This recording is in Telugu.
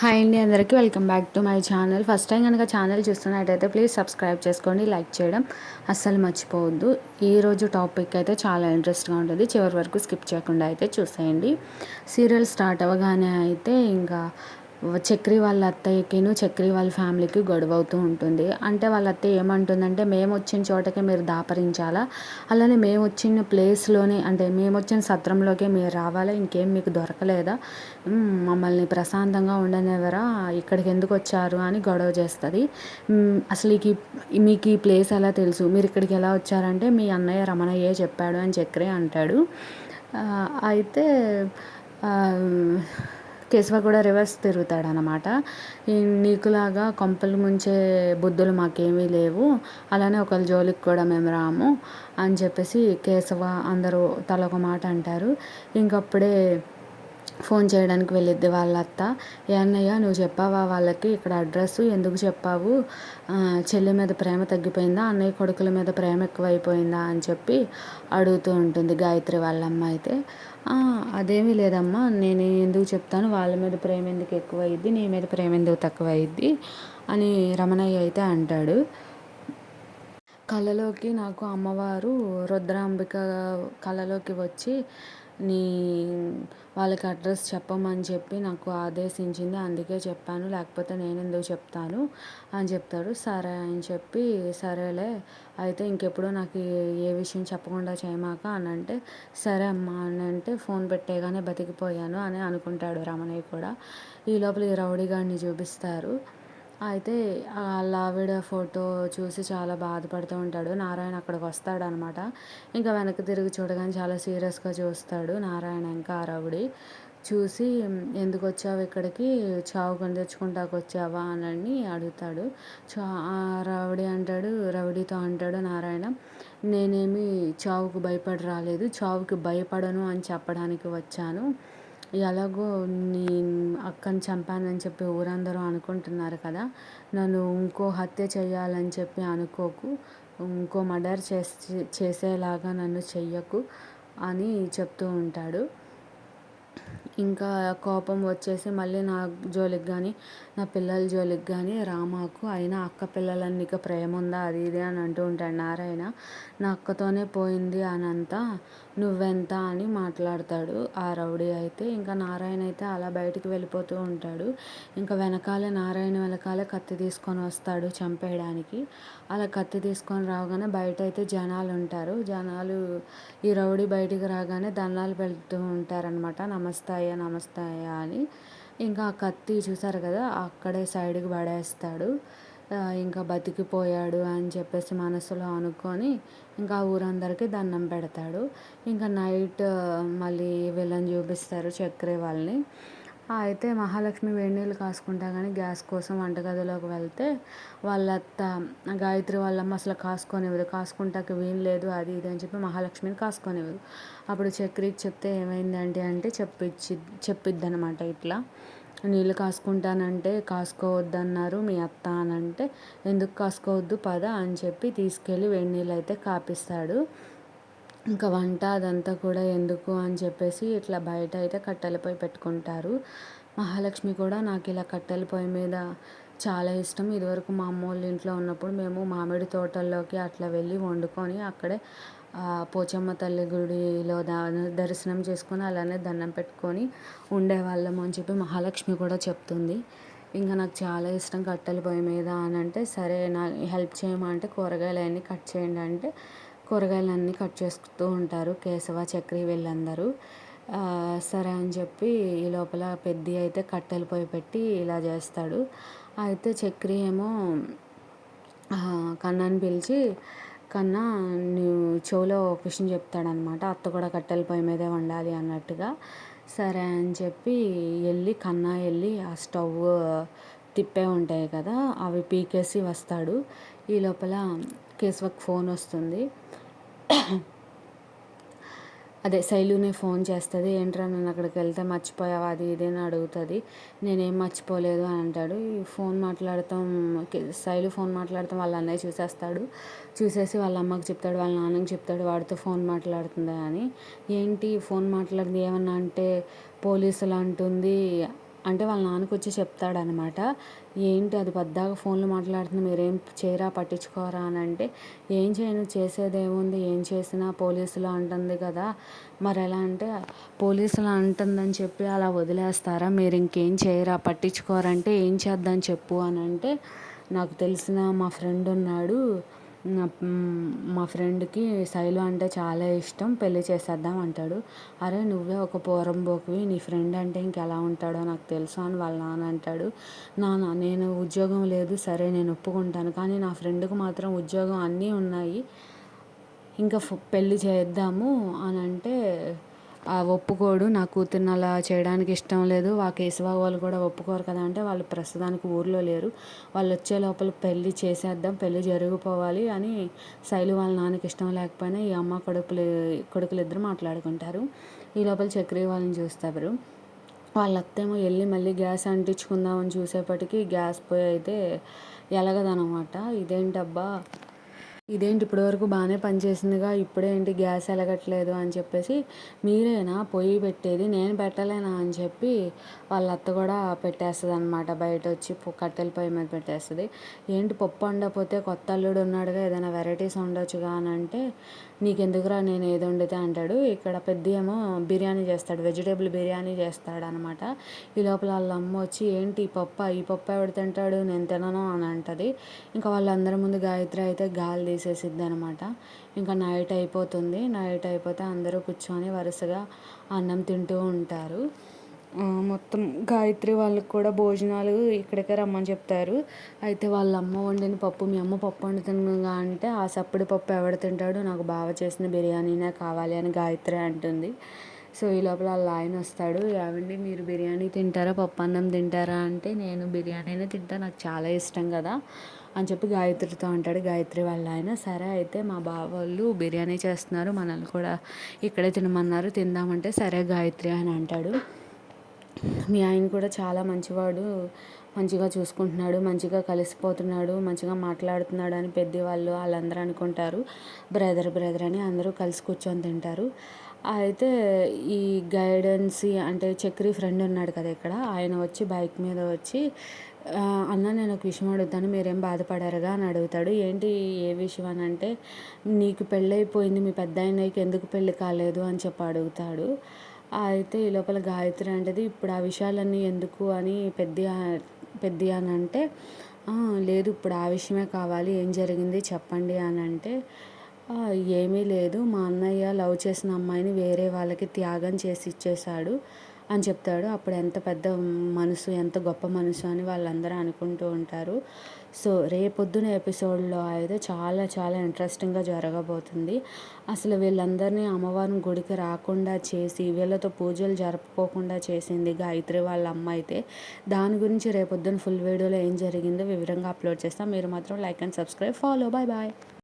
హాయ్ అండి, అందరికీ welcome back to my channel. First time కనుక ఛానల్ చూస్తున్నట్టయితే ప్లీజ్ సబ్స్క్రైబ్ చేసుకోండి, లైక్ చేయడం అస్సలు మర్చిపోవద్దు. ఈరోజు టాపిక్ అయితే చాలా ఇంట్రెస్ట్గా ఉంటుంది, చివరి వరకు స్కిప్ చేయకుండా అయితే చూసేయండి. సీరియల్ స్టార్ట్ అవ్వగానే అయితే ఇంకా చక్రి వాళ్ళ అత్తయ్యకిను చక్రి వాళ్ళ ఫ్యామిలీకి గొడవ అవుతూ ఉంటుంది. అంటే వాళ్ళ అత్తయ్య ఏమంటుందంటే, మేము వచ్చిన చోటకే మీరు దాపరించాలా, అలానే మేము వచ్చిన ప్లేస్లోనే అంటే మేము వచ్చిన సత్రంలోకే మీరు రావాలా, ఇంకేం మీకు దొరకలేదా, మమ్మల్ని ప్రశాంతంగా ఉండనివ్వరా, ఇక్కడికి ఎందుకు వచ్చారు అని గొడవ చేస్తుంది. అసలు మీకు ఈ ప్లేస్ ఎలా తెలుసు, మీరు ఇక్కడికి ఎలా వచ్చారంటే మీ అన్నయ్య రమణయ్యే చెప్పాడు అని చక్రి అంటాడు. అయితే కేశవ కూడా రివర్స్ తిరుగుతాడనమాట. నీకులాగా కొంపలు ముంచే బుద్ధులు మాకేమీ లేవు, అలానే ఒకరి జోలికి కూడా మేము రాము అని చెప్పేసి కేశవ అందరూ తలొక మాట అంటారు. ఇంకప్పుడే ఫోన్ చేయడానికి వెళ్ళిద్ది వాళ్ళ అత్త. ఏ అన్నయ్య, నువ్వు చెప్పావా వాళ్ళకి ఇక్కడ అడ్రస్, ఎందుకు చెప్పావు, చెల్లి మీద ప్రేమ తగ్గిపోయిందా, అన్నయ్య కొడుకుల మీద ప్రేమ ఎక్కువైపోయిందా అని చెప్పి అడుగుతూ ఉంటుంది గాయత్రి వాళ్ళ అమ్మ. అయితే అదేమీ లేదమ్మా, నేను ఎందుకు చెప్తాను, వాళ్ళ మీద ప్రేమ ఎందుకు ఎక్కువైద్ది, నీ మీద ప్రేమ ఎందుకు తక్కువైద్ది అని రమణయ్య అయితే అంటాడు. కళలోకి నాకు అమ్మవారు రుద్రాంబిక కళలోకి వచ్చి నీ వాళ్ళకి అడ్రస్ చెప్పమని చెప్పి నాకు ఆదేశించింది, అందుకే చెప్పాను, లేకపోతే నేను ఎందుకు చెప్తాను అని చెప్తాడు. సరే అని చెప్పి, సరేలే అయితే ఇంకెప్పుడు నాకు ఏ విషయం చెప్పకుండా చేయమాక అని అంటే, సరే అమ్మా అని అంటే, ఫోన్ పెట్టేగానే బతికిపోయాను అని అనుకుంటాడు రమణయ్య కూడా. ఈ లోపల ఈ రౌడీ గాడిని చూపిస్తారు. అయితే వాళ్ళ ఆవిడ ఫోటో చూసి చాలా బాధపడుతూ ఉంటాడు. నారాయణ అక్కడికి వస్తాడనమాట. ఇంకా వెనక్కి తిరిగి చూడగానే చాలా సీరియస్గా చూస్తాడు నారాయణ. ఇంకా ఆ రౌడీ చూసి, ఎందుకు వచ్చావు ఇక్కడికి, చావు కొని తెచ్చుకుంటాకు వచ్చావా అని అడుగుతాడు. ఆ రౌడీతో అంటాడు నారాయణ, నేనేమి చావుకు భయపడి రాలేదు, చావుకి భయపడను అని చెప్పడానికి వచ్చాను. ఎలాగో నీ అక్కని చంపానని చెప్పి ఊరందరూ అనుకుంటున్నారు కదా, నన్ను ఇంకో హత్య చేయాలని చెప్పి అనుకోకు, ఇంకో మర్డర్ చేసేలాగా నన్ను చెయ్యకు అని చెప్తూ ఉంటాడు. ఇంకా కోపం వచ్చేసి మళ్ళీ నా జోలికి కానీ నా పిల్లల జోలికి కానీ రామాకు, అయినా అక్క పిల్లలని నీకు ప్రేమ ఉందా అది ఇది అని అంటూ ఉంటాడు నారాయణ. నా అక్కతోనే పోయింది అనంతా, నువ్వెంత అని మాట్లాడతాడు ఆ రౌడీ అయితే. ఇంకా నారాయణ అయితే అలా బయటికి వెళ్ళిపోతూ ఉంటాడు. ఇంకా నారాయణ వెనకాలే కత్తి తీసుకొని వస్తాడు చంపేయడానికి. అలా కత్తి తీసుకొని రాగానే బయట అయితే జనాలు ఉంటారు. ఈ రౌడీ బయటికి రాగానే దండాలు పెడుతూ ఉంటారనమాట, నమస్తాయ అని. ఇంకా ఆ కత్తి చూసారు కదా, అక్కడే సైడ్కి పడేస్తాడు. ఇంకా బతికిపోయాడు అని చెప్పేసి మనసులో అనుకొని ఇంకా ఊరందరికీ దండం పెడతాడు. ఇంకా నైట్ మళ్ళీ వీళ్ళని చూపిస్తారు, చక్రి వాళ్ళని. అయితే మహాలక్ష్మి వేడి నీళ్ళు కాసుకుంటా కానీ గ్యాస్ కోసం వంటగదిలోకి వెళ్తే వాళ్ళ అత్త గాయత్రి వాళ్ళమ్మ అసలు కాసుకొనివ్వదు, కాసుకుంటాకి వీలు లేదు అది ఇది అని చెప్పి మహాలక్ష్మిని కాసుకొనివ్వదు. అప్పుడు చక్రికి చెప్తే ఏమైందంటే అంటే చెప్పిద్ది అనమాట, ఇట్లా నీళ్ళు కాసుకుంటానంటే కాసుకోవద్దన్నారు మీ అత్త అని అంటే, ఎందుకు కాసుకోవద్దు పద అని చెప్పి తీసుకెళ్ళి వేడి నీళ్ళు అయితే కాపిస్తాడు. ఇంకా వంట అదంతా కూడా ఎందుకు అని చెప్పేసి ఇట్లా బయట అయితే కట్టెల పొయ్యి పెట్టుకుంటారు. మహాలక్ష్మి కూడా, నాకు ఇలా కట్టెల పొయ్యి మీద చాలా ఇష్టం, ఇదివరకు మా అమ్మ వాళ్ళ ఇంట్లో ఉన్నప్పుడు మేము మామిడి తోటల్లోకి అట్లా వెళ్ళి వండుకొని అక్కడే పోచమ్మ తల్లి గుడిలో దర్శనం చేసుకొని అలానే దండం పెట్టుకొని ఉండేవాళ్ళం అని చెప్పి మహాలక్ష్మి కూడా చెప్తుంది. ఇంకా నాకు చాలా ఇష్టం కట్టెల పొయ్యి మీద అని అంటే, సరే నా హెల్ప్ చేయమంటే కూరగాయలు అవన్నీ కట్ చేయండి అంటే కూరగాయలన్నీ కట్ చేస్తూ ఉంటారు కేశవ, చక్రి వీళ్ళందరూ. సరే అని చెప్పి ఈ లోపల పెద్ది అయితే కట్టెల పొయ్యి పెట్టి ఇలా చేస్తాడు. అయితే చక్రి ఏమో కన్నాని పిలిచి, కన్నా నువ్వు చెవులో ఒక విషయం చెప్తాడనమాట, అత్త కూడా కట్టెల పొయ్యి మీదే వండాలి అన్నట్టుగా. సరే అని చెప్పి కన్నా వెళ్ళి ఆ స్టవ్ తిప్పే ఉంటాయి కదా అవి పీకేసి వస్తాడు. ఈ లోపల కేశవకి ఫోన్ వస్తుంది. అదే శైలునే ఫోన్ చేస్తుంది. ఏంట్రా నేను అక్కడికి వెళ్తే మర్చిపోయావా అది ఇది అని అడుగుతుంది. నేనేం మర్చిపోలేదు అని అంటాడు. శైలు ఫోన్ మాట్లాడతాం వాళ్ళ అన్నయ్య చూసేసి వాళ్ళ అమ్మకి చెప్తాడు, వాళ్ళ నాన్నకి చెప్తాడు వాడితో ఫోన్ మాట్లాడుతుందా అని. ఏంటి ఫోన్ మాట్లాడింది ఏమన్నా అంటే పోలీసులు అంటుంది, అంటే వాళ్ళ నాన్నకొచ్చి చెప్తాడనమాట. ఏంటి అది పద్దాక ఫోన్‌లో మాట్లాడుతుంది మీరేం చేయరా పట్టించుకోరా అని అంటే, ఏం చేయను చేసేదేముంది ఏం చేసినా పోలీసులు అంటుంది కదా! మరెలా అంటే, పోలీసులు అంటుందని చెప్పి అలా వదిలేస్తారా? మీరు ఇంకేం చేయరా పట్టించుకోరంటే, ఏం చేద్దాం చెప్పు అనంటే, నాకు తెలిసిన మా ఫ్రెండ్ ఉన్నాడు. మా ఫ్రెండ్‌కి శైలు అంటే చాలా ఇష్టం. పెళ్లి చేసేద్దాం అంటాడు. అరే! నువ్వే ఒక పోరంబోకువి. నీ ఫ్రెండ్ అంటే ఇంకెలా ఉంటాడో నాకు తెలుసు అని వాళ్ళ నాన్న అంటాడు. నాన్న నేను ఉద్యోగం లేదు సరే నేను ఒప్పుకుంటాను. కానీ నా ఫ్రెండ్‌కి మాత్రం ఉద్యోగం అన్నీ ఉన్నాయి. ఇంకా పెళ్లి చేద్దాము అనంటే ఒప్పుకోడు. నా కూతుర్ని అలా చేయడానికి ఇష్టం లేదు. ఆ కేశవ వాళ్ళు కూడా ఒప్పుకోరు కదా! అంటే వాళ్ళు ప్రస్తుతానికి ఊర్లో లేరు. వాళ్ళు వచ్చే లోపల పెళ్లి చేసేద్దాం. పెళ్లి జరిగిపోవాలి అని శైలు వాళ్ళ నాన్నకి ఇష్టం లేకపోయినా ఈ అమ్మ కొడుకులిద్దరూ మాట్లాడుకుంటారు. ఈ లోపల చక్రి వాళ్ళని చూస్తారు. వాళ్ళ అత్తేమో ఎళ్ళి మళ్ళీ గ్యాస్ అంటించుకుందామని చూసేపటికి గ్యాస్ పొయ్యి అయితే ఎలగదనమాట. ఇదేంటి ఇప్పటివరకు బాగానే పనిచేసిందిగా ఇప్పుడేంటి గ్యాస్ ఎలగట్లేదు అని చెప్పేసి, మీరేనా పొయ్యి పెట్టేది నేను పెట్టలేనా అని చెప్పి వాళ్ళ అత్త కూడా పెట్టేస్తుందనమాట. బయటొచ్చి కట్టెల పొయ్యి మీద పెట్టేస్తుంది. ఏంటి పప్పు వండకపోతే కొత్త అల్లుడు ఉన్నాడుగా ఏదైనా వెరైటీస్ వండొచ్చుగా అని అంటే, నీకెందుకురా నేను ఏది వండితే అంటాడు. ఇక్కడ పెద్దేమో బిర్యానీ చేస్తాడు. వెజిటేబుల్ బిర్యానీ చేస్తాడనమాట. ఈ లోపల వాళ్ళ అమ్మ వచ్చి ఏంటి ఈ పప్పు ఎవడు తింటాడు నేను తినను అని అంటది. ఇంకా వాళ్ళందరి ముందు గాయత్రి అయితే గాలి తీసేసిద్ది అనమాట. ఇంకా నైట్ అయిపోతుంది. నైట్ అయిపోతే అందరూ కూర్చొని వరుసగా అన్నం తింటూ ఉంటారు. మొత్తం గాయత్రి వాళ్ళకి కూడా భోజనాలు ఇక్కడికే రమ్మని చెప్తారు. అయితే వాళ్ళ అమ్మ వండిన పప్పు మీ అమ్మ పప్పు వండుతుందిగా అంటే ఆ సప్పడి పప్పు ఎవడు తింటాడు నాకు బావ చేసిన బిర్యానీనే కావాలి అని గాయత్రి అంటుంది. సో ఈ లోపల వాళ్ళ ఆయన వస్తాడు. ఏవండి మీరు బిర్యానీ తింటారా పప్పు అన్నం తింటారా అంటే నేను బిర్యానీనే తింటా నాకు చాలా ఇష్టం కదా అని చెప్పి గాయత్రితో అంటాడు. గాయత్రి వాళ్ళ ఆయన సరే అయితే మా బావ వాళ్ళు బిర్యానీ చేస్తున్నారు మనల్ని కూడా ఇక్కడే తినమన్నారు తిందామంటే సరే గాయత్రి అని అంటాడు. మీ ఆయన కూడా చాలా మంచివాడు మంచిగా చూసుకుంటున్నాడు మంచిగా కలిసిపోతున్నాడు మంచిగా మాట్లాడుతున్నాడు అని పెద్దవాళ్ళు వాళ్ళందరూ అనుకుంటారు. బ్రదర్ అని అందరూ కలిసి కూర్చొని తింటారు. అయితే ఈ గైడెన్సీ అంటే చక్రి ఫ్రెండ్ ఉన్నాడు కదా ఇక్కడ ఆయన వచ్చి బైక్ మీద వచ్చి అన్న నేను ఒక విషయం అడుగుతాను మీరేం బాధపడారుగా అని అడుగుతాడు. ఏంటి ఏ విషయం అని అంటే నీకు పెళ్ళైపోయింది మీ పెద్దాయనకి ఎందుకు పెళ్ళి కాలేదు అని చెప్పి అడుగుతాడు. అయితే ఈ లోపల గాయత్రి అంటది ఇప్పుడు ఆ విషయాలన్నీ ఎందుకు అని పెద్ది అని అంటే లేదు ఇప్పుడు ఆ విషయమే కావాలి ఏం జరిగింది చెప్పండి అని అంటే ఏమీ లేదు మా అన్నయ్య లవ్ చేసిన అమ్మాయిని వేరే వాళ్ళకి త్యాగం చేసి ఇచ్చేశాడు అని చెప్తాడు. అప్పుడు ఎంత పెద్ద మనసు ఎంత గొప్ప మనసు అని వాళ్ళందరూ అనుకుంటూ ఉంటారు. సో రేపొద్దున ఎపిసోడ్లో అయితే చాలా చాలా ఇంట్రెస్టింగ్గా జరగబోతుంది. అసలు వీళ్ళందరినీ అమ్మవారిని గుడికి రాకుండా చేసి వీళ్ళతో పూజలు జరుపుకోకుండా చేసింది గాయత్రి వాళ్ళ అమ్మ అయితే దాని గురించి రేపొద్దున ఫుల్ వీడియోలో ఏం జరిగిందో వివరంగా అప్లోడ్ చేస్తాం. మీరు మాత్రం like and subscribe follow bye.